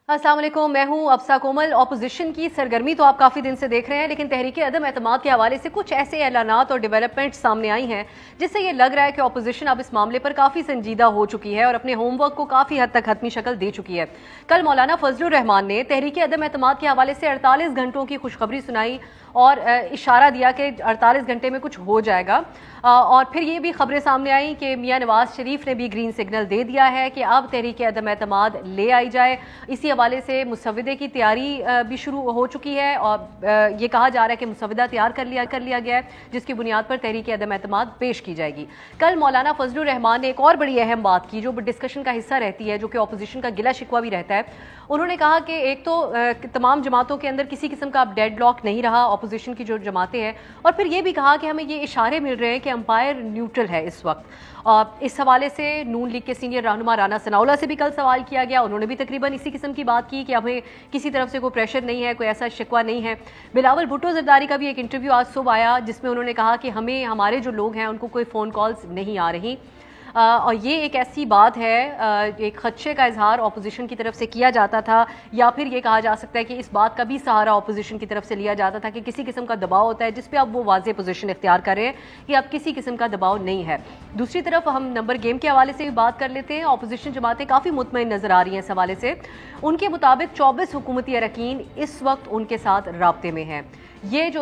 अस्सलाम वालेकुम, मैं हूं अफसा कोमल। अपोजिशन की सरगर्मी तो आप काफ़ी दिन से देख रहे हैं, लेकिन तहरीक अदम एतमाद के हवाले से कुछ ऐसे ऐलानात और डेवलपमेंट सामने आई हैं जिससे ये लग रहा है कि अपोजिशन अब इस मामले पर काफ़ी संजीदा हो चुकी है और अपने होमवर्क को काफ़ी हद तक हतमी शक्ल दे चुकी है। कल मौलाना फजलुर रहमान ने तहरीक अदम एतमाद के हवाले से 48 घंटों की खुशखबरी सुनाई और इशारा दिया कि 48 घंटे में कुछ हो जाएगा। और फिर ये भी खबरें सामने आई कि मियां नवाज शरीफ ने भी ग्रीन सिग्नल दे दिया है कि अब तहरीक अदम एतमाद ले आई जाए। इसी हवाले से मुसव्वदे की तैयारी भी शुरू हो चुकी है और ये कहा जा रहा है कि मुसव्वदा तैयार कर लिया गया है, जिसकी बुनियाद पर तहरीक अदम एतमाद पेश की जाएगी। कल मौलाना फजलुर रहमान ने एक और बड़ी अहम बात की जो डिस्कशन का हिस्सा रहती है, जो कि अपोजिशन का गिला शिकवा भी रहता है। उन्होंने कहा कि एक तो तमाम जमातों के अंदर किसी किस्म का अब डेड लॉक नहीं रहा अपोजिशन की जो जमातें हैं, और फिर ये भी कहा कि हमें ये इशारे मिल रहे हैं कि अंपायर न्यूट्रल है इस वक्त। और इस हवाले से नून लीग के सीनियर रहनुमा राना सनाउल्लाह से भी कल सवाल किया गया, उन्होंने भी तकरीबन इसी किस्म की बात की कि हमें किसी तरफ से कोई प्रेशर नहीं है, कोई ऐसा शिकवा नहीं है। बिलावल भुट्टो जरदारी का भी एक इंटरव्यू आज सुबह आया जिसमें उन्होंने कहा कि हमें हमारे जो लोग हैं उनको कोई फ़ोन कॉल्स नहीं आ रही। और ये एक ऐसी बात है, एक खदशे का इजहार अपोजिशन की तरफ से किया जाता था, या फिर ये कहा जा सकता है कि इस बात का भी सहारा अपोजिशन की तरफ से लिया जाता था कि किसी किस्म का दबाव होता है जिस पे अब वो वाज़ेह पोजीशन इख्तियार कर रहे हैं कि अब किसी किस्म का दबाव नहीं है। दूसरी तरफ हम नंबर गेम के हवाले से भी बात कर लेते हैं। अपोजिशन जमातें काफ़ी मुतमईन नजर आ रही हैं इस हवाले से। उनके मुताबिक 24 हुकूमती अरकान इस वक्त उनके साथ राब्ते में हैं। ये जो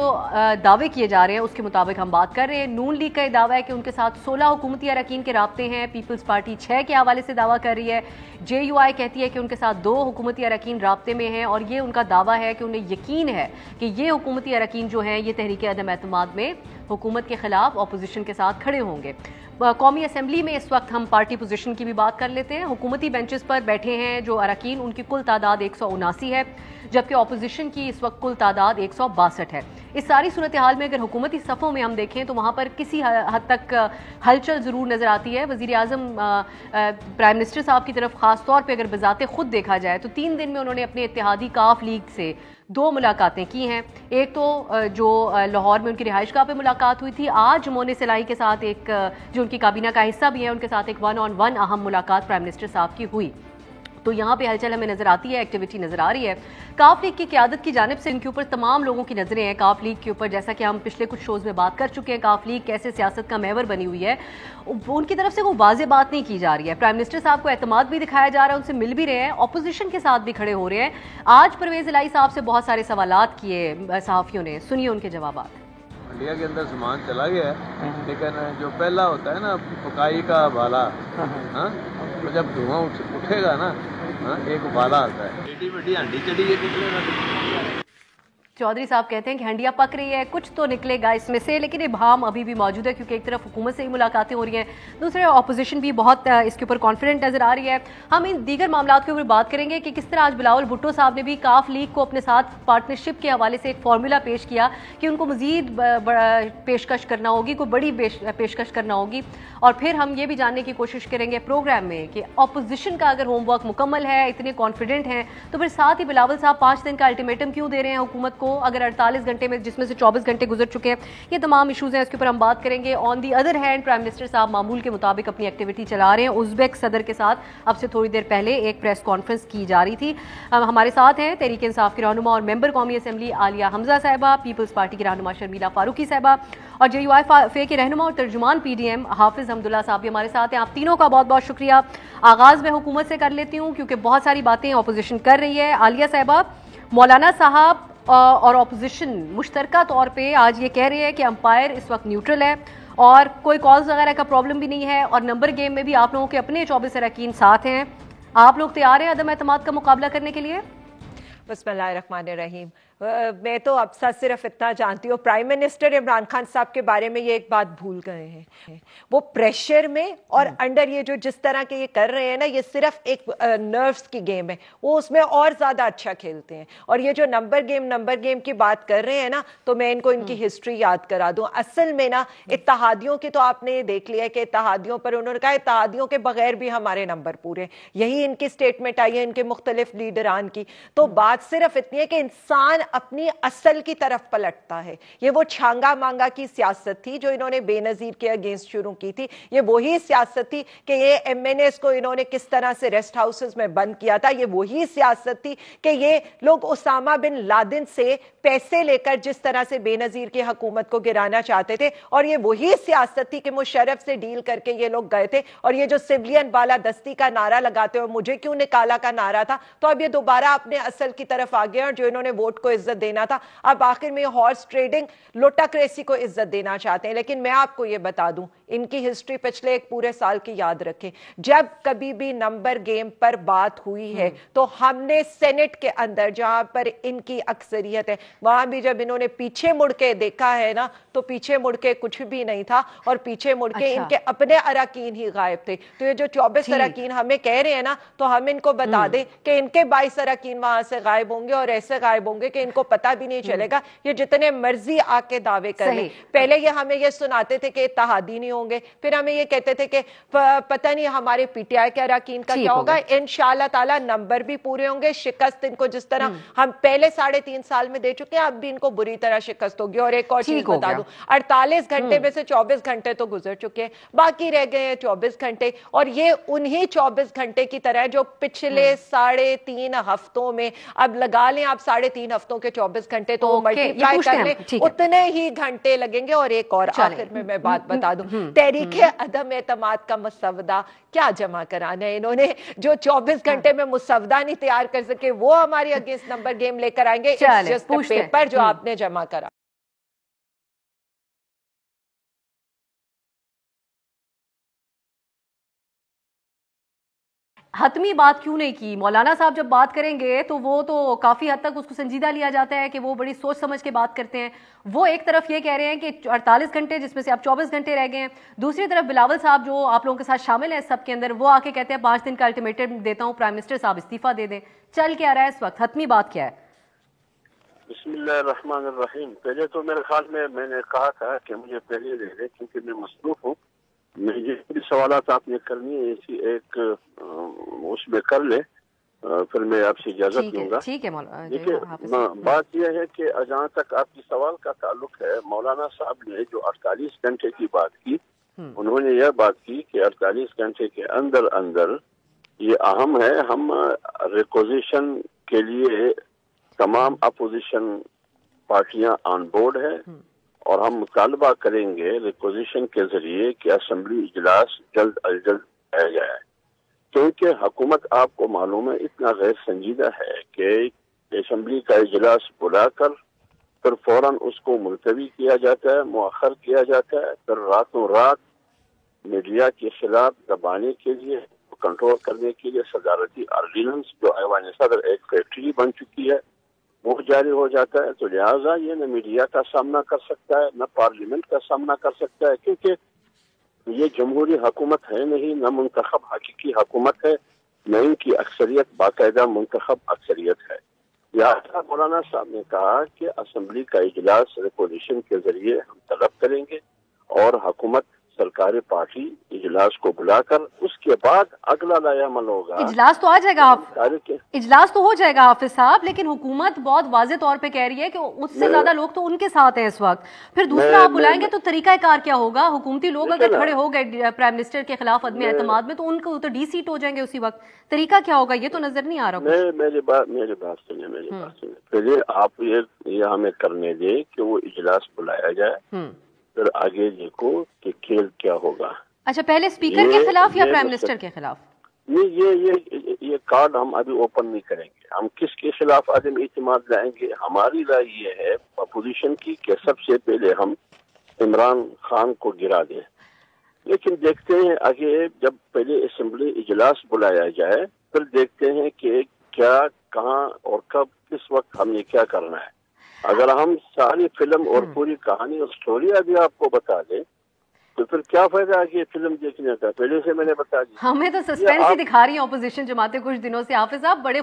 दावे किए जा रहे हैं उसके मुताबिक हम बात कर रहे हैं। नून लीग का ये दावा है कि उनके साथ 16 हुकूमती अरकान के राब्ते हैं। पीपल्स पार्टी 6 के हवाले से दावा कर रही है। JUI कहती है कि उनके साथ 2 हुकूमती अरकान राब्ते में हैं, और ये उनका दावा है कि उन्हें यकीन है कि ये हुकूमती अरकान जो हैं ये तहरीक अदम एतमाद में हुकूमत के खिलाफ अपोजिशन के साथ खड़े होंगे। कौमी असम्बली में इस वक्त हम पार्टी पोजीशन की भी बात कर लेते हैं। हुकूमती बेंचेस पर बैठे हैं जो अरकान, उनकी कुल तादाद 179 है, जबकि अपोजिशन की इस वक्त कुल तादाद 162 है। इस सारी सूरत हाल में अगर हुकूमती सफ़ों में हम देखें तो वहाँ पर किसी हद तक हलचल ज़रूर नज़र आती है। वज़ीर आज़म प्राइम मिनिस्टर साहब की तरफ ख़ास तौर पर अगर बज़ाते खुद देखा जाए तो 3 दिन में उन्होंने अपने इत्तेहादी काफ लीग से 2 मुलाकातें की हैं। एक तो जो लाहौर में उनकी रिहाइशगाह पे मुलाकात हुई थी, आज मोने सिलाई के साथ एक जो उनकी काबीना का हिस्सा भी है उनके साथ एक 1-on-1 अहम मुलाकात प्राइम मिनिस्टर साहब की हुई। तो यहाँ पे हलचल हमें नजर आती है, एक्टिविटी नजर आ रही है। काफ लीग की क़यादत की जानिब से इनके ऊपर तमाम लोगों की नजरें हैं। काफ लीग के ऊपर जैसा कि हम पिछले कुछ शोज़ में बात कर चुके हैं, काफ लीग कैसे सियासत का महवर बनी हुई है, उनकी तरफ से कोई वाज़ेह बात नहीं की जा रही है। प्राइम मिनिस्टर साहब को एतमाद भी दिखाया जा रहा है, उनसे मिल भी रहे हैं, अपोजिशन के साथ भी खड़े हो रहे हैं। आज परवेज़ इलाही साहब से बहुत सारे सवालात किए सहाफ़ियों ने, सुनिए उनके जवाब। इंडिया के अंदर सामान चला गया है, लेकिन जो पहला होता है ना पकाई का भाला, हाँ, तो जब धुआं उठेगा ना, हाँ, एक भाला आता है, एडी बड़ी हांडी चढ़ी है, निकलेगा। चौधरी साहब कहते हैं कि हंडिया पक रही है, कुछ तो निकलेगा इसमें से, लेकिन इबहम अभी भी मौजूद है क्योंकि एक तरफ हुकूमत से ही मुलाकातें हो रही हैं, दूसरे अपोजिशन भी बहुत इसके ऊपर कॉन्फिडेंट नजर आ रही है। हम इन दीगर मामलों के ऊपर बात करेंगे कि किस तरह आज बिलावल भुट्टो साहब ने भी काफ लीग को अपने साथ पार्टनरशिप के हवाले से एक फार्मूला पेश किया कि उनको मजीद पेशकश करना होगी, कोई बड़ी पेशकश करना होगी। और फिर हम ये भी जानने की कोशिश करेंगे प्रोग्राम में कि अपोजिशन का अगर होमवर्क मुकम्मल है, इतने कॉन्फिडेंट हैं, तो फिर साथ ही बिलावल साहब 5 दिन का अल्टीमेटम क्यों दे रहे हैं हुकूमत को, अगर 48 घंटे में, जिसमें से 24 घंटे गुजर चुके हैं। ये तमाम इशूज़ हैं, इसके ऊपर हम बात करेंगे। On the other hand prime minister साहब मामूल के मुताबिक अपनी एक्टिविटी चला रहे हैं। उज़्बेक सदर के साथ अब से थोड़ी देर पहले एक प्रेस कॉन्फ्रेंस की जा रही थी। हमारे साथ हैं तहरीक इंसाफ की रहनुमा और मेंबर कौमी असम्बली आलिया हमजा साहिबा, पीपल्स पार्टी की रहनुमा शर्मिला फारूकी साहिबा, और JUI के रहनुमा और तर्जुमान PDM हाफिज हमदुल्ला साहब भी हमारे साथ हैं। आप तीनों का बहुत बहुत शुक्रिया। आगाज़ में हुकूमत से कर लेती हूँ क्योंकि बहुत सारी बातें अपोजिशन कर रही है। आलिया साहिबा, मौलाना साहब और अपोजिशन मुश्तरका तौर पे आज ये कह रहे हैं कि अंपायर इस वक्त न्यूट्रल है और कोई कॉल्स वगैरह का प्रॉब्लम भी नहीं है, और नंबर गेम में भी आप लोगों के अपने 24 अरकान साथ हैं। आप लोग तैयार हैं अदम एतमाद का मुकाबला करने के लिए? बिस्मिल्लाहिर्रहमानिर्रहीम। मैं तो अब सिर्फ इतना जानती हूँ, प्राइम मिनिस्टर इमरान खान साहब के बारे में ये एक बात भूल गए हैं। वो प्रेशर में और अंडर ये जो जिस तरह के ये कर रहे हैं ना, ये सिर्फ एक नर्व्स की गेम है, वो उसमें और ज़्यादा अच्छा खेलते हैं। और ये जो नंबर गेम की बात कर रहे हैं ना, तो मैं इनको इनकी हिस्ट्री याद करा दूँ। असल में ना इत्तेहादियों की तो आपने देख लिया कि इत्तेहादियों पर उन्होंने कहा इत्तेहादियों के बगैर भी हमारे नंबर पूरे, यही इनकी स्टेटमेंट आई है इनके मुख्तलिफ लीडरान की। तो बात सिर्फ इतनी है कि इंसान اپنی اصل کی طرف پلٹتا ہے. یہ وہ چھانگا مانگا کی سیاست تھی جو انہوں نے بے نظیر کے اگینسٹ شروع کی تھی. یہ وہی سیاست تھی کہ یہ ایم این ایز کو انہوں نے کس طرح سے ریسٹ ہاؤسز میں بند کیا تھا. یہ وہی سیاست تھی کہ یہ لوگ اسامہ بن لادن سے پیسے لے کر جس طرح سے بے نظیر کی حکومت کو گرانا چاہتے تھے. اور یہ وہی سیاست تھی کہ مشرف سے ڈیل کر کے یہ لوگ گئے تھے. اور یہ جو سویلین بالادستی کا نعرہ لگاتے ہو مجھے کیوں نکالا کا نعرہ تھا, تو اب یہ دوبارہ اپنے اصل کی طرف آ گئے اور جو انہوں نے ووٹ کو عزت دینا تھا اب آخر میں ہارس ٹریڈنگ لوٹاکریسی کو عزت دینا چاہتے ہیں. لیکن میں آپ کو یہ بتا دوں, ان کی ہسٹری پچھلے ایک پورے سال کی یاد رکھیں, جب کبھی بھی نمبر گیم پر بات ہوئی ہے تو ہم نے سینٹ کے اندر جہاں پر ان کی اکثریت ہے وہاں بھی جب انہوں نے پیچھے مڑ کے دیکھا ہے نا تو پیچھے مڑ کے کچھ بھی نہیں تھا, اور پیچھے مڑ کے ان کے اپنے اراکین ہی غائب تھے. تو یہ جو 24 اراکین ہمیں کہہ رہے ہیں نا, تو ہم ان کو بتا دیں کہ ان کے 22 اراکین وہاں سے غائب ہوں گے, اور ایسے غائب ہوں گے کہ ان کو پتہ بھی نہیں چلے گا. یہ جتنے مرضی آ کے دعوے کر لیں. پہلے یہ ہمیں یہ سناتے تھے کہ اتحادی نہیں ہوں گے, پھر ہمیں یہ کہتے تھے کہ پتہ نہیں ہمارے پی ٹی آئی کے اراکین کا کیا ہوگا. انشاءاللہ تعالی نمبر بھی پورے ہوں گے. شکست ان کو جس طرح ہم پہلے 3.5 سال میں دے چکے ہیں, اب بھی ان کو بری طرح شکست ہوگی. اور ایک اور چیز بتا دوں, 48 گھنٹے میں سے 24 گھنٹے تو گزر چکے ہیں, باقی رہ گئے ہیں 24 گھنٹے. اور یہ انہی 24 گھنٹے کی طرح جو پچھلے 3.5 ہفتوں میں, اب لگا لیں آپ 3.5 ہفتوں کے 24 گھنٹے تو ملٹیپلائی کر لیں, اتنے ہی گھنٹے لگیں گے. اور ایک اور آخر میں بات بتا دوں, تحریک عدم اعتماد کا مسودہ کیا جمع کرانا ہے انہوں نے, جو 24 گھنٹے میں مسودہ نہیں تیار کر سکے وہ ہماری اگینسٹ نمبر گیم لے کر آئیں گے. اٹس جسٹ اے پیپر جو آپ نے جمع کرا. حتمی بات کیوں نہیں کی؟ مولانا صاحب جب بات کریں گے تو وہ تو کافی حد تک اس کو سنجیدہ لیا جاتا ہے کہ وہ بڑی سوچ سمجھ کے بات کرتے ہیں. وہ ایک طرف یہ کہہ رہے ہیں کہ 48 گھنٹے جس میں سے اب 24 گھنٹے رہ گئے ہیں, دوسری طرف بلاول صاحب جو آپ لوگوں کے ساتھ شامل ہیں سب کے اندر, وہ آ کے کہتے ہیں 5 دن کا الٹیمیٹم دیتا ہوں, پرائم منسٹر صاحب استعفیٰ دے دیں. چل کیا رہا ہے اس وقت, حتمی بات کیا ہے؟ بسم اللہ الرحمن الرحیم. پہلے تو میرے خیال میں نے کہا تھا کہ مجھے پہلے دے دیں کیونکہ میں مصروف ہوں. مجھے بھی سوالات آپ نے کرنی ہے اسی ایک اس میں کر لے, پھر میں آپ سے اجازت لوں گا. ٹھیک ہے دیکھیے, بات یہ ہے کہ جہاں تک آپ کی سوال کا تعلق ہے, مولانا صاحب نے جو 48 گھنٹے کی بات کی, انہوں نے یہ بات کی کہ 48 گھنٹے کے اندر اندر یہ اہم ہے, ہم ریکوزیشن کے لیے تمام اپوزیشن پارٹیاں آن بورڈ ہیں, اور ہم مطالبہ کریں گے ریکوزیشن کے ذریعے کہ اسمبلی اجلاس جلد از جلد لایا جائے. کیونکہ حکومت آپ کو معلوم ہے اتنا غیر سنجیدہ ہے کہ اسمبلی کا اجلاس بلا کر پھر فوراً اس کو ملتوی کیا جاتا ہے, مؤخر کیا جاتا ہے, پھر راتوں رات میڈیا کے خلاف دبانے کے لیے, کنٹرول کرنے کے لیے صدارتی آرڈیننس جو ایوان صدر ایک فیکٹری بن چکی ہے وہ جاری ہو جاتا ہے. تو لہٰذا یہ نہ میڈیا کا سامنا کر سکتا ہے, نہ پارلیمنٹ کا سامنا کر سکتا ہے, کیونکہ یہ جمہوری حکومت ہے نہیں, نہ منتخب حقیقی حکومت ہے, نہ ان کی اکثریت باقاعدہ منتخب اکثریت ہے. لہٰذا مولانا صاحب نے کہا کہ اسمبلی کا اجلاس ریکوزیشن کے ذریعے ہم طلب کریں گے, اور حکومت سرکاری پارٹی اجلاس کو بلا کر اس کے بعد اگلا لایا عمل ہوگا. اجلاس تو آ جائے گا, اجلاس تو ہو جائے گا حافظ صاحب, لیکن حکومت بہت واضح طور پہ کہہ رہی ہے کہ اس سے زیادہ لوگ تو ان کے ساتھ ہیں اس وقت. پھر دوسرا آپ بلائیں گے تو طریقہ کار کیا ہوگا؟ حکومتی لوگ اگر کھڑے ہو گئے پرائم منسٹر کے خلاف عدم اعتماد میں تو ان کو تو ڈی سیٹ ہو جائیں گے اسی وقت. طریقہ کیا ہوگا یہ تو نظر نہیں آ رہا. میری بات سنیں. پہلے آپ یہ ہمیں کرنے دیں کہ وہ اجلاس بلایا جائے, پھر آگے دیکھو کہ کھیل کیا ہوگا. اچھا, پہلے اسپیکر کے خلاف یا پرائم منسٹر کے خلاف؟ نہیں, یہ کارڈ ہم ابھی اوپن نہیں کریں گے. ہم کس کے خلاف عدم اعتماد لائیں گے؟ ہماری رائے یہ ہے اپوزیشن کی کہ سب سے پہلے ہم عمران خان کو گرا دیں, لیکن دیکھتے ہیں آگے جب پہلے اسمبلی اجلاس بلایا جائے پھر دیکھتے ہیں کہ کیا, کہاں اور کب, کس وقت ہم نے کیا کرنا ہے. اگر ہم ساری فلم اور پوری کہانی اور سٹوری ابھی آپ کو بتا دیں تو پھر کیا فائدہ ہے کہ فلم دیکھنے کا؟ پہلے سے میں نے بتا دیا. ہمیں تو سسپینس ہی دکھا رہی ہیں اپوزیشن جماعتیں کچھ دنوں سے. حافظ صاحب بڑے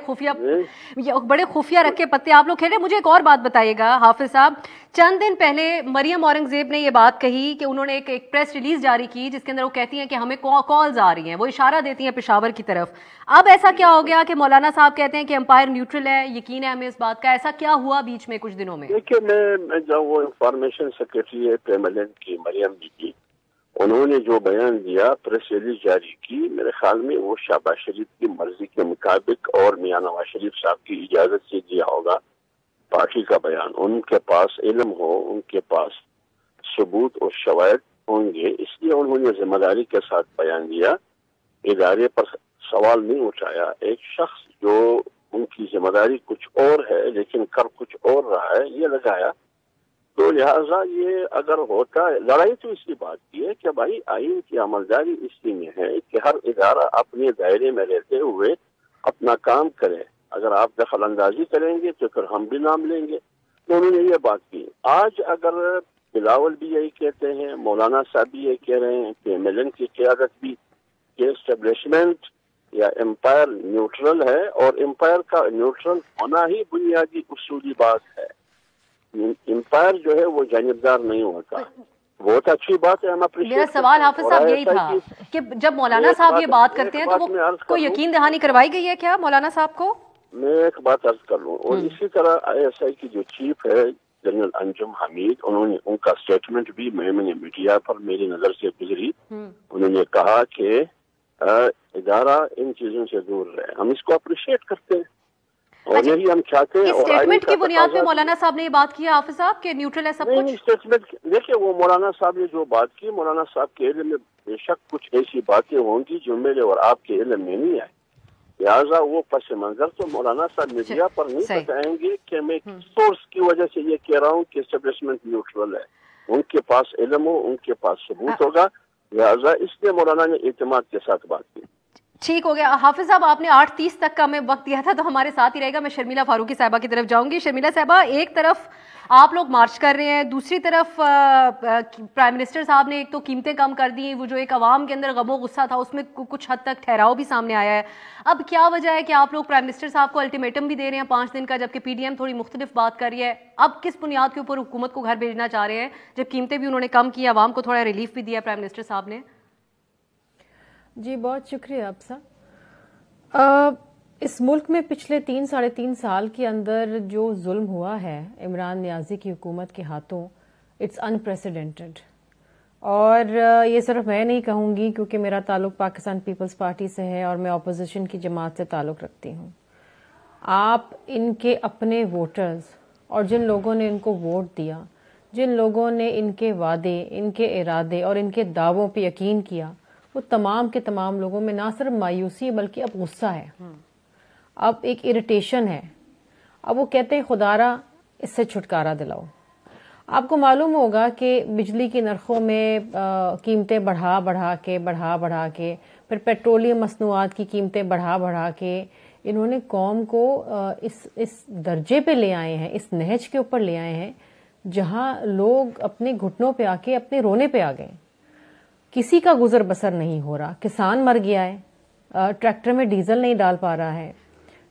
خفیہ رکھ کے پتے آپ لوگ کھیل رہے ہیں. مجھے ایک اور بات بتائیے گا حافظ صاحب, چند دن پہلے مریم اورنگزیب نے یہ بات کہی کہ انہوں نے ایک پریس ریلیز جاری کی جس کے اندر وہ کہتی ہیں کہ ہمیں کالز آ رہی ہیں, وہ اشارہ دیتی ہیں پشاور کی طرف. اب ایسا کیا ہو گیا کہ مولانا صاحب کہتے ہیں کہ امپائر نیوٹرل ہے, یقین ہے ہمیں اس بات کا, ایسا کیا ہوا بیچ میں کچھ دنوں میں؟ دیکھیے میں جب وہ انفارمیشن سیکرٹری ہے پیملن کی مریم بی کی, انہوں نے جو بیان دیا پریس ریلیز جاری کی, میرے خیال میں وہ شہباز شریف کی مرضی کے مطابق اور میاں نواز شریف صاحب کی اجازت سے دیا ہوگا پارٹی کا بیان. ان کے پاس علم ہو, ان کے پاس ثبوت اور شواہد ہوں گے, اس لیے انہوں نے ذمہ داری کے ساتھ بیان دیا, ادارے پر سوال نہیں اٹھایا. ایک شخص جو ان کی ذمہ داری کچھ اور ہے لیکن کر کچھ اور رہا ہے یہ لگایا. تو لہٰذا یہ اگر ہوتا ہے, لڑائی تو اس کی بات کی ہے کہ بھائی آئین کی عملداری اسی میں ہے کہ ہر ادارہ اپنے دائرے میں رہتے ہوئے اپنا کام کرے. اگر آپ دخل اندازی کریں گے تو پھر ہم بھی نام لیں گے. تو انہوں نے یہ بات کی. آج اگر بلاول بھی یہی کہتے ہیں, مولانا صاحب بھی یہ کہہ رہے ہیں کہ MLN کی قیادت بھی کہ اسٹیبلشمنٹ یا امپائر نیوٹرل ہے, اور امپائر کا نیوٹرل ہونا ہی بنیادی اصولی بات ہے. امپائر جو ہے وہ جانبدار نہیں ہوتا. بہت اچھی بات ہے, ہم اپریشیٹ. میرا سوال حافظ صاحب یہی تھا کہ جب مولانا صاحب یہ بات کرتے ہیں تو وہ کوئی یقین دہانی کروائی گئی ہے کیا مولانا صاحب کو؟ میں ایک بات عرض کر لوں, اور اسی طرح ISI کی جو چیف ہے جنرل انجم حمید, انہوں نے ان کا اسٹیٹمنٹ بھی میں نے میڈیا پر میری نظر سے گزری. انہوں نے کہا کہ ادارہ ان چیزوں سے دور رہے. ہم اس کو اپریشیٹ کرتے ہیں اور یہی ہم چاہتے ہیں. اسٹیٹمنٹ کی بنیاد پہ مولانا صاحب نے یہ بات کی حافظ صاحب کہ نیوٹرل ہے سب کچھ؟ اسٹیٹمنٹ دیکھیے, وہ مولانا صاحب نے جو بات کی, مولانا صاحب کے علم میں بے شک کچھ ایسی باتیں ہوں گی جو میرے اور آپ کے علم میں نہیں آئے. لہٰذا وہ پس منظر تو مولانا صاحب میڈیا پر نہیں بتائیں گے کہ میں سورس کی وجہ سے یہ کہہ رہا ہوں کہ اسٹیبلشمنٹ نیوٹرل ہے. ان کے پاس علم ہو, ان کے پاس ثبوت ہوگا, لہٰذا اس لیے مولانا نے اعتماد کے ساتھ بات کی. ٹھیک ہو گیا. حافظ صاحب آپ نے 8:30 تک کا ہمیں وقت دیا تھا تو ہمارے ساتھ ہی رہے گا. میں شرمیلہ فاروقی صاحبہ کی طرف جاؤں گی. شرمیلہ صاحبہ, ایک طرف آپ لوگ مارچ کر رہے ہیں, دوسری طرف پرائم منسٹر صاحب نے ایک تو قیمتیں کم کر دی, وہ جو ایک عوام کے اندر غم و غصہ تھا اس میں کچھ حد تک ٹھہراؤ بھی سامنے آیا ہے. اب کیا وجہ ہے کہ آپ لوگ پرائم منسٹر صاحب کو الٹیمیٹم بھی دے رہے ہیں 5 دن کا, جبکہ PDM تھوڑی مختلف بات کر رہی ہے؟ اب کس بنیاد کے اوپر حکومت کو گھر بھیجنا چاہ رہے ہیں جب قیمتیں بھی انہوں نے کم کی, عوام کو تھوڑا ریلیف بھی دیا پرائم منسٹر صاحب نے؟ جی بہت شکریہ آپ صاحب. اس ملک میں پچھلے 3-3.5 سال کے اندر جو ظلم ہوا ہے عمران نیازی کی حکومت کے ہاتھوں, اٹس انپریسیڈنٹڈ. اور یہ صرف میں نہیں کہوں گی کیونکہ میرا تعلق پاکستان پیپلز پارٹی سے ہے اور میں اپوزیشن کی جماعت سے تعلق رکھتی ہوں. آپ ان کے اپنے ووٹرز اور جن لوگوں نے ان کو ووٹ دیا, جن لوگوں نے ان کے وعدے, ان کے ارادے اور ان کے دعووں پہ یقین کیا, وہ تمام کے تمام لوگوں میں نہ صرف مایوسی بلکہ اب غصہ ہے, اب ایک اریٹیشن ہے. اب وہ کہتے ہیں خدا را اس سے چھٹکارا دلاؤ. آپ کو معلوم ہوگا کہ بجلی کی نرخوں میں قیمتیں بڑھا کے پھر پیٹرولیم مصنوعات کی قیمتیں بڑھا کے انہوں نے قوم کو اس درجے پہ لے آئے ہیں, اس نہج کے اوپر لے آئے ہیں جہاں لوگ اپنے گھٹنوں پہ آ کے اپنے رونے پہ آ گئے. کسی کا گزر بسر نہیں ہو رہا. کسان مر گیا ہے, ٹریکٹر میں ڈیزل نہیں ڈال پا رہا ہے,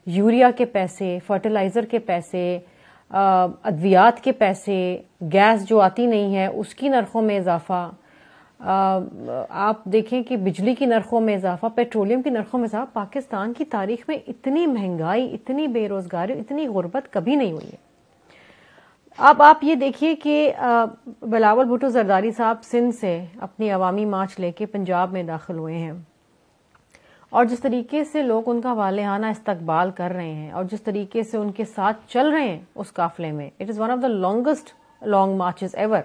یوریا کے پیسے, فرٹیلائزر کے پیسے, ادویات کے پیسے, گیس جو آتی نہیں ہے اس کی نرخوں میں اضافہ, آپ دیکھیں کہ بجلی کی نرخوں میں اضافہ, پیٹرولیم کی نرخوں میں اضافہ. پاکستان کی تاریخ میں اتنی مہنگائی, اتنی بے روزگاری, اتنی غربت کبھی نہیں ہوئی ہے. اب آپ یہ دیکھیے کہ بلاول بھٹو زرداری صاحب سندھ سے اپنی عوامی مارچ لے کے پنجاب میں داخل ہوئے ہیں, اور جس طریقے سے لوگ ان کا والہانہ استقبال کر رہے ہیں اور جس طریقے سے ان کے ساتھ چل رہے ہیں اس قافلے میں, it is one of the longest long marches ever.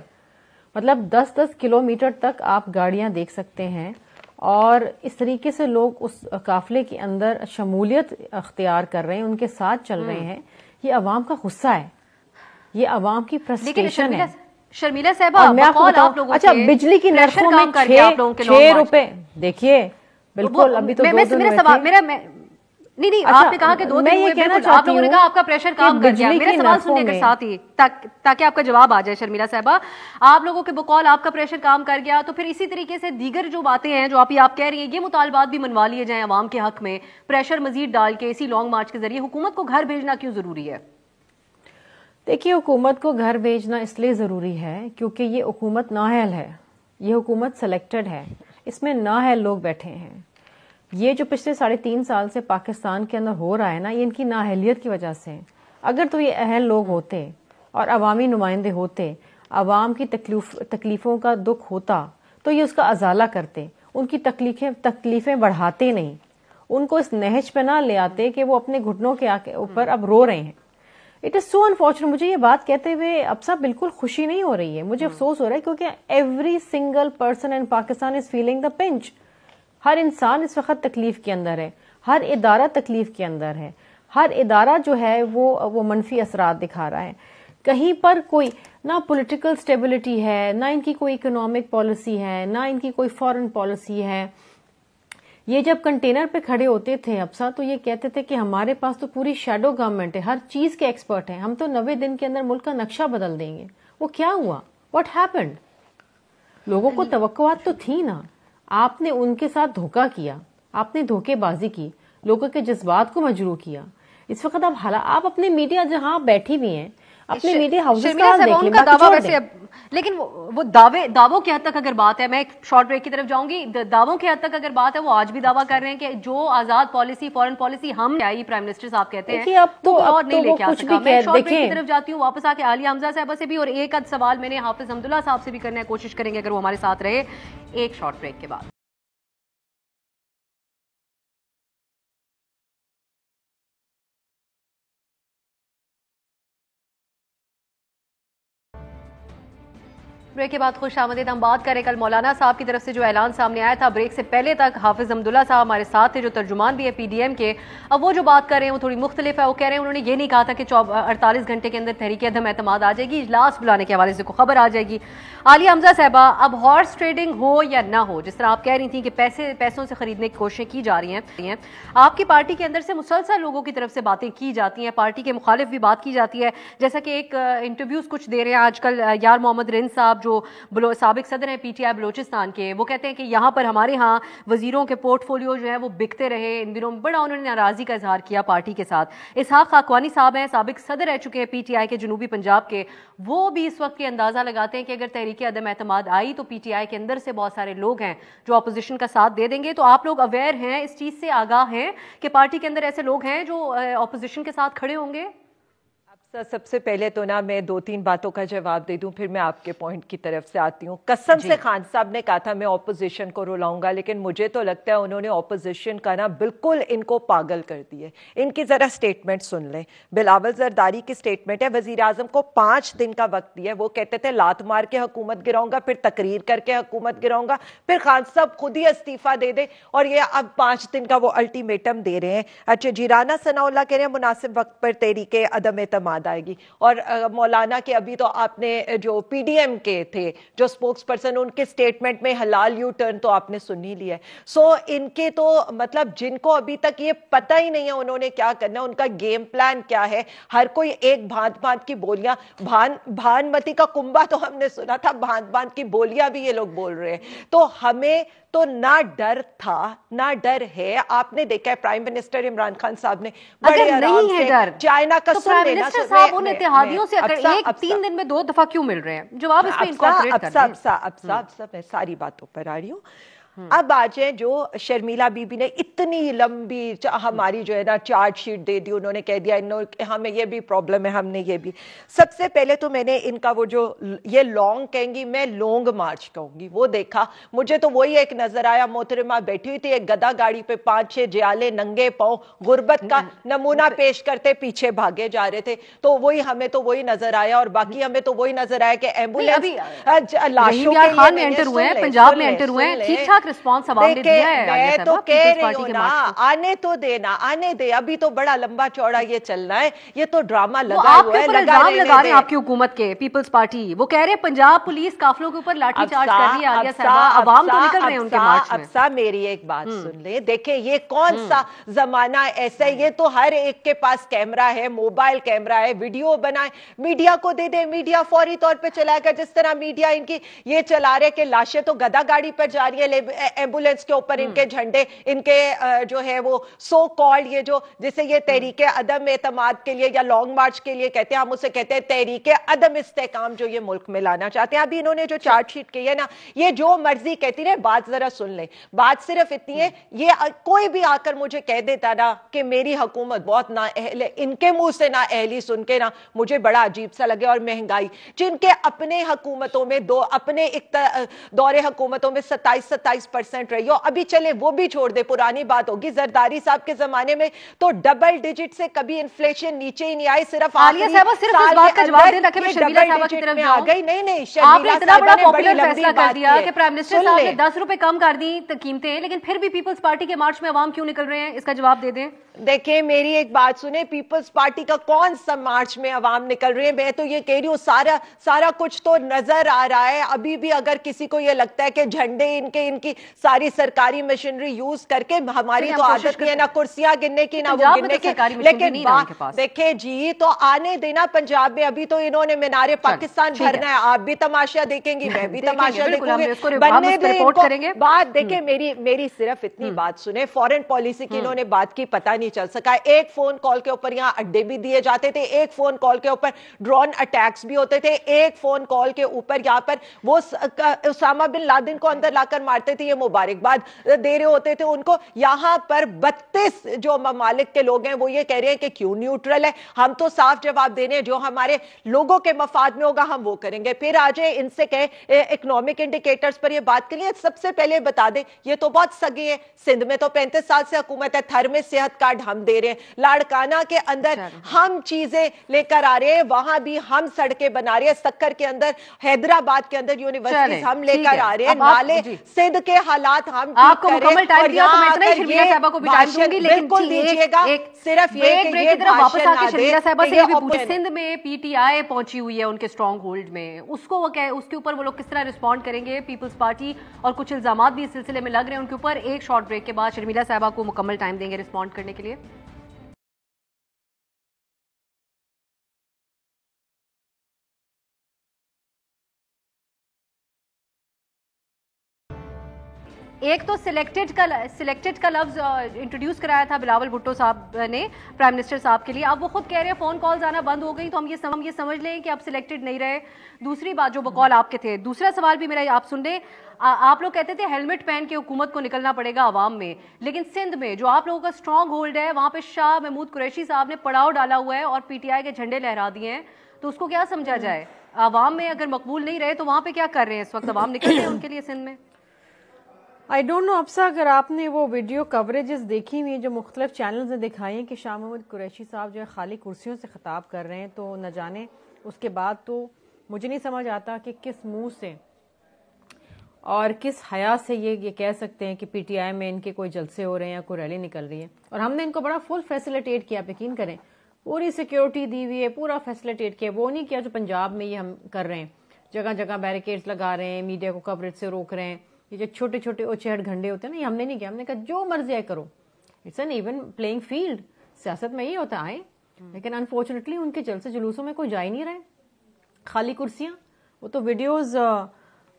مطلب 10-10 کلومیٹر تک آپ گاڑیاں دیکھ سکتے ہیں, اور اس طریقے سے لوگ اس قافلے کے اندر شمولیت اختیار کر رہے ہیں, ان کے ساتھ چل رہے ہیں. یہ عوام کا غصہ ہے, یہ عوام کی فرسٹریشن ہے. شرمیلہ صاحبہ, اچھا بجلی کی نرخوں میں 6 روپے دیکھیے, بالکل ابھی تو नहीं अच्छा, आपने कहा कि 2 दिन हुए, बिल्कुल आप लोगों ने कहा आपका प्रेशर काम कर गया। मेरा सवाल सुनिए अगर साथ ही, ताकि आपका जवाब आ जाए शर्मिला साहबा, आप लोगों के बकौल आपका प्रेशर काम कर गया, तो फिर इसी तरीके से दीगर जो बातें हैं जो आप कह रही हैं, ये मुतालबात भी मनवा लिए जाएं अवाम के हक में, प्रेशर मजीद डाल के इसी लॉन्ग मार्च के जरिए हुकूमत को घर भेजना क्यों जरूरी है? देखिए, हुकूमत को घर भेजना इसलिए ज़रूरी है क्योंकि ये हुकूमत नाअहल है, ये हुकूमत सेलेक्टेड है, इसमें नाअहल लोग बैठे हैं। ये जो पिछले 3.5 साल से पाकिस्तान के अंदर हो रहा है ना, ये इनकी नाअहलियत की वजह से। अगर तो ये अहल लोग होते और अवामी नुमाइंदे होते, अवाम की तकलीफ़ों का दुख होता तो ये उसका अजाला करते, उनकी तकलीफ़ें बढ़ाते नहीं, उनको इस नहज पे ना ले आते कि वो अपने घुटनों के ऊपर अब रो रहे हैं। It is so unfortunate. मुझे ये बात कहते हुए अब सब बिल्कुल खुशी नहीं हो रही है, मुझे अफसोस हो रहा है क्योंकि every single person in Pakistan is feeling the pinch. हर इंसान इस वक्त तकलीफ के अंदर है, हर इदारा तकलीफ के अंदर है, हर इदारा जो है वो मनफी असरात दिखा रहा है। कहीं पर कोई ना पॉलिटिकल स्टेबिलिटी है, ना इनकी कोई इकोनॉमिक पॉलिसी है, ना इनकी कोई फॉरेन पॉलिसी है। ये जब कंटेनर पे खड़े होते थे अफसा, तो ये कहते थे कि हमारे पास तो पूरी शैडो गवर्नमेंट है, हर चीज के एक्सपर्ट हैं, हम तो 90 दिन के अंदर मुल्क का नक्शा बदल देंगे। वो क्या हुआ? What happened? लोगों को तवक्कुआत तो थी ना, आपने उनके साथ धोखा किया, आपने धोखेबाजी की, लोगों के जज्बात को मजरूह किया। इस वक्त आप अपने मीडिया जहां बैठी हुई हैं, अपने मीडिया हाउसेस का हाल देख लें, दावा वैसे, लेकिन वो दावों की हद तक अगर बात है, मैं एक शॉर्ट ब्रेक की तरफ जाऊंगी, दावों की हद तक अगर बात है, वो आज भी दावा कर रहे हैं कि जो आजाद पॉलिसी, फॉरेन पॉलिसी हम आई प्राइम मिनिस्टर साहब कहते हैं अब तो और नहीं लेके आ सका। मैं शॉर्ट ब्रेक की तरफ जाती हूँ, वापस आके आलिया हमजा साहबा से भी और एक आध सवाल मैंने हाफिज हमदुल्ला साहब से भी करने की कोशिश करेंगे अगर वो हमारे साथ रहे एक शॉर्ट ब्रेक के बाद। ब्रेक के बाद खुश आमदीद। हम बात करें कल मौलाना साहब की तरफ से जो ऐलान सामने आया था, ब्रेक से पहले तक हाफिज हमदुल्ला साहब हमारे साथ थे जो तर्जुमान भी है पीडीएम के। अब वो जो बात कर रहे हैं वो थोड़ी मुख्तलिफ है। वो कह रहे हैं, उन्होंने ये नहीं कहा था कि 48 घंटे के अंदर तहरीक अदम एतमाद आ जाएगी, इजलास बुलाने के हवाले से को खबर आ जाएगी। आलिया हमजा साहबा, अब हॉर्स ट्रेडिंग हो या ना हो, जिस तरह आप कह रही थी कि पैसों से खरीदने की कोशिशें की जा रही हैं, आपकी पार्टी के अंदर से मुसलसल लोगों की तरफ से बातें की जाती हैं, पार्टी के मुखालिफ भी बात की जाती है। जैसा कि एक इंटरव्यूज कुछ दे रहे हैं आजकल यार मोहम्मद रिंद साहब जो साबिक सदर हैं पीटीआई बलोचिस्तान के, वो कहते हैं कि यहाँ पर हमारे यहाँ वजीरों के पोर्टफोलियो जो है वो बिकते रहे। इन दिनों में बड़ा उन्होंने नाराजगी का इजहार किया पार्टी के साथ। इसहाक खाकवानी साहब हैं, साबिक सदर रह चुके हैं पीटीआई के जनूबी पंजाब के, वो भी इस वक्त ये अंदाजा लगाते हैं कि अगर तहरीक अदम एतमाद आई तो पीटीआई के अंदर से बहुत सारे लोग हैं जो अपोजिशन का साथ दे देंगे। तो आप लोग अवेयर हैं, इस चीज से आगाह हैं कि पार्टी के अंदर ऐसे लोग हैं जो अपोजिशन के साथ खड़े होंगे? सबसे पहले तो ना मैं 2-3 बातों का जवाब दे दूं, फिर मैं आपके पॉइंट की तरफ से आती हूं। कसम से खान साहब ने कहा था मैं ऑपोजिशन को रुलाऊंगा, लेकिन मुझे तो लगता है उन्होंने ऑपोजिशन का ना बिल्कुल इनको पागल कर दिया। इनकी जरा स्टेटमेंट सुन लें। बिलावल जरदारी की स्टेटमेंट है, वजीर आजम को 5 दिन का वक्त दिया। वो कहते थे लात मार के हुकूमत गिराऊंगा, फिर तकरीर करके हुकूमत गिराऊंगा, फिर खान साहब खुद ही इस्तीफा दे दे, और ये अब 5 दिन का वो अल्टीमेटम दे रहे हैं। अच्छा, जीराना सनाउल्लाह कह रहे हैं मुनासिब वक्त पर तहरीक अदम एतमाद आएगी। और मौलाना के अभी तो आपने जो पीडीएम के थे जो स्पोक्स पर्सन, उनके स्टेटमेंट में हलाल यू टर्न तो आपने सुन ही लिया है। सो इनके तो मतलब जिनको अभी तक ये पता ही नहीं है उन्होंने क्या करना, उनका गेम प्लान क्या है, हर कोई एक भांत भांत की बोलियां, भानमती का कुंभा तो हमने सुना था, भांत भांत की बोलियां भी ये लोग बोल रहे हैं। तो हमें तो ना डर था ना डर है। आपने देखा है प्राइम मिनिस्टर इमरान खान साहब ने बड़े आराम से चाइना का सुन लेना। उन इत्तेहादियों से अगर 3 दिन में 2 दफा क्यों मिल रहे हैं? जवाब इसमें इनकॉर्पोरेट कर दें। अब मैं सारी बातों पर आ रही हूँ। अब आ जाए जो शर्मिला बीबी ने इतनी लंबी हमारी जो है ना चार्ज शीट दे दी, उन्होंने कह दिया हमें ये भी प्रॉब्लम है, हमने ये भी। सबसे पहले तो मैंने इनका वो जो ये लॉन्ग कहेंगी, मैं लॉन्ग मार्च कहूंगी, वो देखा। मुझे तो वही एक नजर आया, मोहतरमा बैठी हुई थी एक गधा गाड़ी पे, 5-6 जियाले नंगे पांव गुर्बत का नमूना पेश करते पीछे भागे जा रहे थे। तो वही हमें तो वही नजर आया, और बाकी हमें तो वही नजर आया कि एम्बुलेंस लाशों के लिए पंजाब में एंटर हुए हैं, ठीक ठाक तक रिस्पॉन्स आवाम ने दिया है? मैं तो कह रही हूँ ना, आने तो देना, आने दे, अभी तो बड़ा लंबा चौड़ा ये चलना है, ये तो ड्रामा लगा हुआ है। इल्जाम लगा रहे हैं आपकी हुकूमत के, पीपल्स पार्टी, वो कह रहे हैं पंजाब पुलिस काफिलों के ऊपर लाठीचार्ज कर रही है आलिया साहबा, अवाम तो निकल रहे हैं उनके मार्च में। अब मेरी एक बात सुन ले, देखे ये कौन सा जमाना ऐसा है, ये तो हर एक के पास कैमरा है, मोबाइल कैमरा है, वीडियो बनाए, मीडिया को दे दे, मीडिया फौरी तौर पे चलाएगा। जिस तरह मीडिया इनकी ये चला रहे कि लाशें तो गदा गाड़ी पर जा रही है, एम्बुलेंस के ऊपर इनके झंडे, इनके जो है वो सो कॉल्ड ये जो जिसे ये तहरीके अदम एतमाद के लिए या लॉन्ग मार्च के लिए कहते हैं, हम उसे कहते हैं तहरीके अदम इस्तेकाम, जो ये मुल्क में लाना चाहते हैं। अभी इन्होंने जो चार्जशीट की है ना, ये जो मर्जी कहती रहे, बात जरा सुन ले, बात सिर्फ इतनी है, ये कोई भी आकर मुझे कह देता ना कि मेरी हुकूमत बहुत नाअहल है, इनके मुंह से नाअहली सुन के ना मुझे बड़ा अजीब सा लगे। और महंगाई, जिनके अपने हुकूमतों में अपने दौरे हुकूमतों में 27% रही हो, अभी चले वो भी छोड़ दे, पुरानी बात होगी। जरदारी साहब के जमाने में तो डबल डिजिट से कभी इन्फ्लेशन नीचे ही नहीं आई, सिर्फ आलिया साहब सिर्फ इस बात का जवाब देना कि मैं शर्मिला साहब की तरफ आ गई। नहीं, आपने इतना बड़ा पॉपुलर फैसला कर दिया कि प्राइम मिनिस्टर साहब ने 10 रुपए कम कर दी कीमतें, लेकिन फिर भी पीपल्स पार्टी के मार्च में अवाम क्यों निकल रहे हैं? इसका जवाब दे दें। देखिए मेरी एक बात सुने, पीपल्स पार्टी का कौन सा मार्च में अवाम निकल रही है? मैं तो ये कह रही हूँ सारा कुछ तो नजर आ रहा है। अभी भी अगर किसी को ये लगता है कि झंडे इनकी सारी सरकारी मशीनरी यूज करके, हमारी तो आदत नहीं है ना कुर्सियां गिनने की ना वो गिनने की, लेकिन देखे जी तो आने देना पंजाब में। अभी तो इन्होंने मीनारे पाकिस्तान भरना है, आप भी तमाशा देखेंगे, मैं भी तमाशा देखूंगी, बनने दे इनको। बात देखे मेरी सिर्फ इतनी बात सुने, फॉरेन पॉलिसी की इन्होंने बात की, पता नहीं चल सका। एक फोन कॉल के ऊपर यहाँ अड्डे भी दिए जाते थे, एक फोन कॉल के ऊपर ड्रोन अटैक्स भी होते थे, एक फोन कॉल के ऊपर यहाँ पर वो उसामा बिन लादेन को अंदर लाकर मारते थे, ये मुबारकबाद दे रहे होते थे उनको। यहाँ पर 32 जो ममालिक के लोग हैं वो ये कह रहे हैं कि क्यों न्यूट्रल है, हम तो साफ जवाब दे रहे हैं, जो हमारे लोगों के मफाद में होगा हम वो करेंगे। फिर आ जाए इनसे कहे इकोनॉमिक इंडिकेटर्स पर ये बात के लिए सबसे पहले बता दे, ये तो बहुत सगे है। सिंध में तो 35 साल से हुकूमत है, थर में सेहत कार्ड हम दे रहे हैं, लाड़काना के अंदर हम चीजें लेकर आ रहे हैं, वहां भी हम सड़कें बना रहे हैं, सक्कर के अंदर, हैदराबाद के अंदर यूनिवर्सिटी हम लेकर आ रहे हैं, नाले सिंध के हालात हम आपको मुकम्मल टाइम दिया तो मैं इतना ही शर्मिला साहबा को भी टाइम दूंगी, लेकिन दीजिएगा सिर्फ एक ब्रेक की तरफ वापस आके शर्मिला साहबा से ये भी पूछे, सिंध में पीटीआई पहुंची हुई है उनके स्ट्रॉन्ग होल्ड में, उसको वो उसके ऊपर वो लोग किस तरह रिस्पॉन्ड करेंगे? पीपल्स पार्टी और कुछ इल्जामात भी इस सिलसिले में लग रहे हैं उनके ऊपर। एक शॉर्ट ब्रेक के बाद शर्मिला साहबा को मुकम्मल टाइम देंगे रिस्पॉन्ड करने के लिए। एक तो सिलेक्टेड का लफ्ज इंट्रोड्यूस कराया था बिलावल भुट्टो साहब ने प्राइम मिनिस्टर साहब के लिए, अब वो खुद कह रहे हैं फोन कॉल्स आना बंद हो गई, तो हम ये समझ लें कि अब सिलेक्टेड नहीं रहे। दूसरी बात, जो कॉल आपके थे, दूसरा सवाल भी मेरा आप सुन लें, आप लोग कहते थे हेलमेट पहन के हुकूमत को निकलना पड़ेगा आवाम में, लेकिन सिंध में जो आप लोगों का स्ट्रॉन्ग होल्ड है, वहां पे शाह महमूद कुरैशी साहब ने पड़ाव डाला हुआ है और पीटीआई के झंडे लहरा दिए हैं, तो उसको क्या समझा जाए? आवाम में अगर मकबूल नहीं रहे तो वहां पे क्या कर रहे हैं इस वक्त? आवाम निकल रहे हैं उनके लिए सिंध में? आई डोंट नो अफसा, अगर आपने वो वीडियो कवरेजेस देखी हुई जो मुख्तलिफ चैनल्स ने दिखाई हैं कि शाह महमूद कुरैशी साहब जो है खाली कुर्सियों से खिताब कर रहे हैं, तो न जाने उसके बाद तो मुझे नहीं समझ आता कि किस मुंह से और किस हया से ये कह सकते हैं कि पीटीआई में इनके कोई जलसे हो रहे हैं या कोई रैली निकल रही है। और हमने इनको बड़ा फुल फैसिलिटेट किया, आप यकीन करें, पूरी सिक्योरिटी दी हुई है, पूरा फैसिलिटेट किया। वो नहीं किया जो पंजाब में ये हम कर रहे हैं, जगह जगह बैरिकेड्स लगा रहे हैं, मीडिया को कवरेज से रोक रहे हैं, ये जो छोटे छोटे ओछेहट घंटे होते हैं ना, ये हमने नहीं किया। हमने कहा जो मर्जी है करो, it's an even playing field. सियासत में ये होता है, लेकिन अनफॉर्चुनेटली उनके जलसे जुलूसों में कोई जा ही नहीं रहे, खाली कुर्सियां। वो तो वीडियोस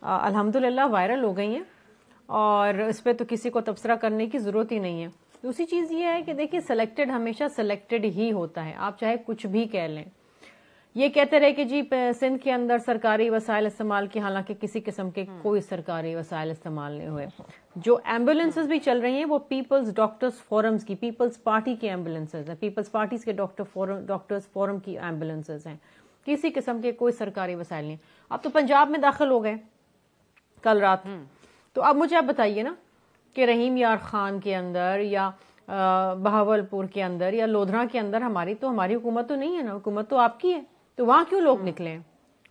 अल्हम्दुलिल्लाह वायरल हो गई हैं और इस पर तो किसी को तबसरा करने की ज़रूरत ही नहीं है। दूसरी चीज़ ये है कि देखिए, सिलेक्टेड हमेशा सिलेक्टेड ही होता है, आप चाहे कुछ भी कह लें। ये कहते रहे कि जी सिंध के अंदर सरकारी वसाइल इस्तेमाल की, हालांकि किसी किस्म के कोई सरकारी वसाइल इस्तेमाल नहीं हुए। जो एम्बुलेंसेज भी चल रही हैं वो पीपल्स डॉक्टर्स फोरम्स की, पीपल्स पार्टी की एम्बुलेंसेज हैं, पीपल्स पार्टीज के डॉक्टर्स फोरम की एम्बुलेंसेज हैं, किसी किस्म के कोई सरकारी वसाइल नहीं। अब तो पंजाब में दाखिल हो गए कल रात, तो अब मुझे आप बताइए ना कि रहीम यार खान के अंदर या बहावलपुर के अंदर या लोधरा के अंदर हमारी हुकूमत तो नहीं है ना, हुकूमत तो आपकी है, तो वहां क्यों लोग निकले?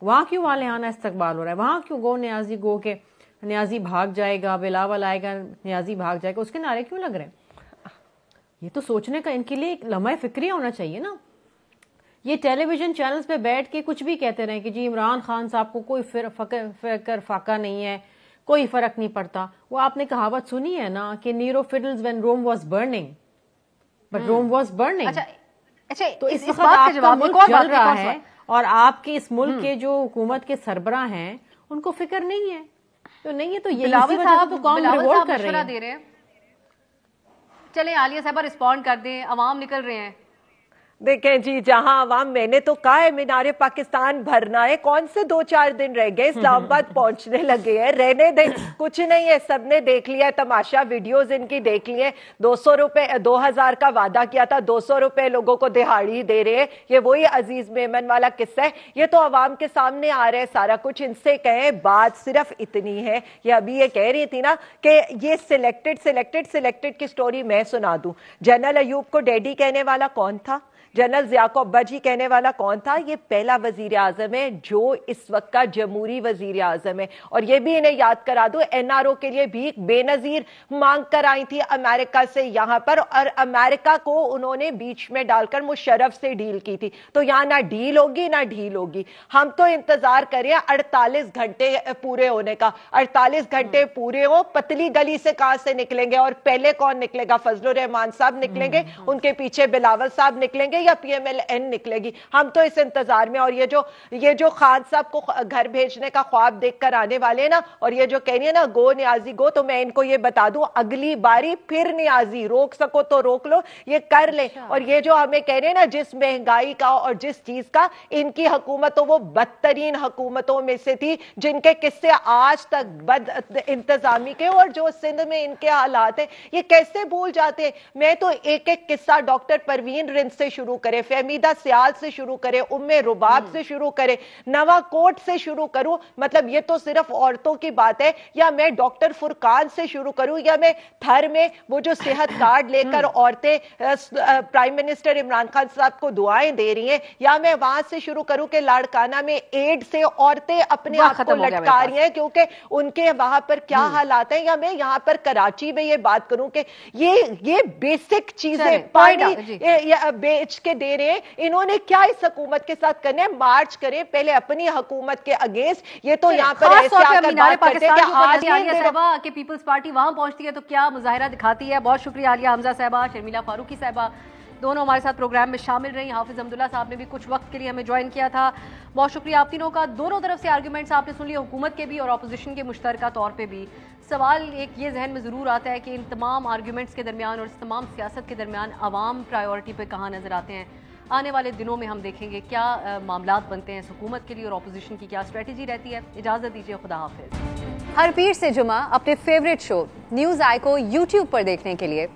वहां क्यों वाले आना इस्तकबाल हो रहा है? वहां क्यों गो न्याजी गो के نیازی بھاگ جائے گا, بلاول آئے گا, نیازی بھاگ جائے گا, اس کے نعرے کیوں لگ رہے ہیں؟ یہ تو سوچنے کا ان کے لیے ایک لمحہ فکریہ ہونا چاہیے نا. یہ ٹیلی ویژن چینلز پہ بیٹھ کے کچھ بھی کہتے رہے کہ جی عمران خان صاحب کو کوئی فکر فاقہ نہیں ہے, کوئی فرق نہیں پڑتا. وہ آپ نے کہاوت سنی ہے نا کہ Nero fiddles when Rome was burning but Rome was burning. تو اس وقت آپ کا ملک چل رہا ہے اور آپ کے اس ملک کے جو حکومت کے سربراہ ہیں ان کو فکر نہیں ہے. تو نہیں ہے تو یہ اسی وجہ سے تو قوم ریوولٹ کر رہے ہیں. چلیں عالیہ صاحبہ رسپونڈ کر دیں, عوام نکل رہے ہیں. دیکھیں جی, جہاں عوام, میں نے تو کہا ہے مینار پاکستان بھرنا ہے, کون سے 2-4 دن رہ گئے, اسلام آباد پہنچنے لگے ہیں, رہنے دیں, کچھ نہیں ہے, سب نے دیکھ لیا تماشا, ویڈیوز ان کی دیکھ لیے. 200 روپے 2000 کا وعدہ کیا تھا, 200 روپے لوگوں کو دہاڑی دے رہے ہیں. یہ وہی عزیز میمن والا قصہ ہے. یہ تو عوام کے سامنے آ رہا ہے سارا کچھ. ان سے کہیں بات صرف اتنی ہے, یہ ابھی یہ کہہ رہی تھی نا کہ یہ سلیکٹڈ کی سٹوری میں سنا دوں. جنرل ایوب کو ڈیڈی کہنے والا کون تھا؟ جنرل ضیاء کو ابا جی کہنے والا کون تھا؟ یہ پہلا وزیر اعظم ہے جو اس وقت کا جمہوری وزیر اعظم ہے. اور یہ بھی انہیں یاد کرا دو, این آر او کے لیے بھی بے نظیر مانگ کر آئی تھی امریکہ سے یہاں پر, اور امریکہ کو انہوں نے بیچ میں ڈال کر مشرف سے ڈیل کی تھی. تو یہاں نہ ڈیل ہوگی نہ ڈھیل ہوگی. ہم تو انتظار کریں 48 گھنٹے پورے ہونے کا. 48 گھنٹے پورے ہو, پتلی گلی سے کہاں سے نکلیں گے, اور پہلے کون نکلے گا؟ فضل الرحمان صاحب نکلیں گے, ان کے پیچھے بلاول صاحب نکلیں گے, یا پی ایم ایل این نکلے گی؟ ہم تو اس انتظار میں. اور یہ جو خان صاحب کو گھر بھیجنے کا خواب دیکھ کر آنے والے ہیں نا, اور یہ جو کہہ رہی ہے نا گو نیازی گو, تو میں ان کو یہ بتا دوں اگلی باری پھر نیازی, روک سکو تو روک لو, یہ کر لیں. اور یہ جو ہمیں کہہ رہے ہیں نا جس مہنگائی کا اور جس چیز کا, ان کی حکومت تو وہ بدترین حکومتوں میں سے تھی جن کے قصے آج تک بد انتظامی کے, اور جو سندھ میں ان کے حالات ہیں یہ کیسے بھول جاتے ہیں. میں تو ایک ایک قصہ ڈاکٹر پروین رند سے شروع کرے, فہمیدہ سیال سے شروع کرے, ام رباب سے شروع کرے, نوا کوٹ سے شروع کروں, مطلب یہ تو صرف عورتوں کی بات ہے, یا میں ڈاکٹر فرقان سے شروع کروں, یا میں تھر میں وہ جو صحت کارڈ لے کر عورتیں پرائم منسٹر عمران خان صاحب کو دعائیں دے رہی ہیں, یا میں وہاں سے شروع کروں کہ لاڑکانہ میں ایڈ سے عورتیں اپنے آپ کو لٹکا رہی ہیں کیونکہ ان کے وہاں پر کیا حالات ہیں, یا میں یہاں پر کراچی میں یہ بات کروں کہ یہ بیسک چیزیں پانی بیچ کے دے رہے ہیں. انہوں نے کیا اس حکومت کے ساتھ کرنے ہیں؟ مارچ کریں پہلے اپنی حکومت کے اگینسٹ. یہ تو یہاں پر ایسے آ کر بات کرتے ہیں کہ آج عالیہ صاحبہ کہ پیپلز پارٹی وہاں پہنچتی ہے تو کیا مظاہرہ دکھاتی ہے. بہت شکریہ عالیہ حمزہ صاحبہ, شرمیلا فاروقی صاحبہ, دونوں ہمارے ساتھ پروگرام میں شامل رہی. حافظ حمداللہ صاحب نے بھی کچھ وقت کے لیے ہمیں جوائن کیا تھا. بہت شکریہ آپ تینوں کا. دونوں طرف سے آرگومنٹس آپ نے سن لیے, حکومت کے بھی اور اپوزیشن کے مشترکہ طور پہ بھی. سوال ایک یہ ذہن میں ضرور آتا ہے کہ ان تمام آرگومنٹس کے درمیان اور اس تمام سیاست کے درمیان عوام پرائیورٹی پہ کہاں نظر آتے ہیں. آنے والے دنوں میں ہم دیکھیں گے کیا معاملات بنتے ہیں اس حکومت کے لیے اور اپوزیشن کی کیا اسٹریٹجی رہتی ہے. اجازت دیجیے, خدا حافظ. ہر پیر سے جمعہ اپنے فیوریٹ شو نیوز آئی کو یوٹیوب پر دیکھنے کے لیے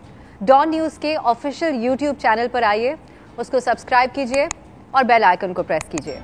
ڈان نیوز کے آفیشیل یوٹیوب چینل پر آئیے, اس کو سبسکرائب کیجیے اور بیل آئیکن کو پریس کیجیے.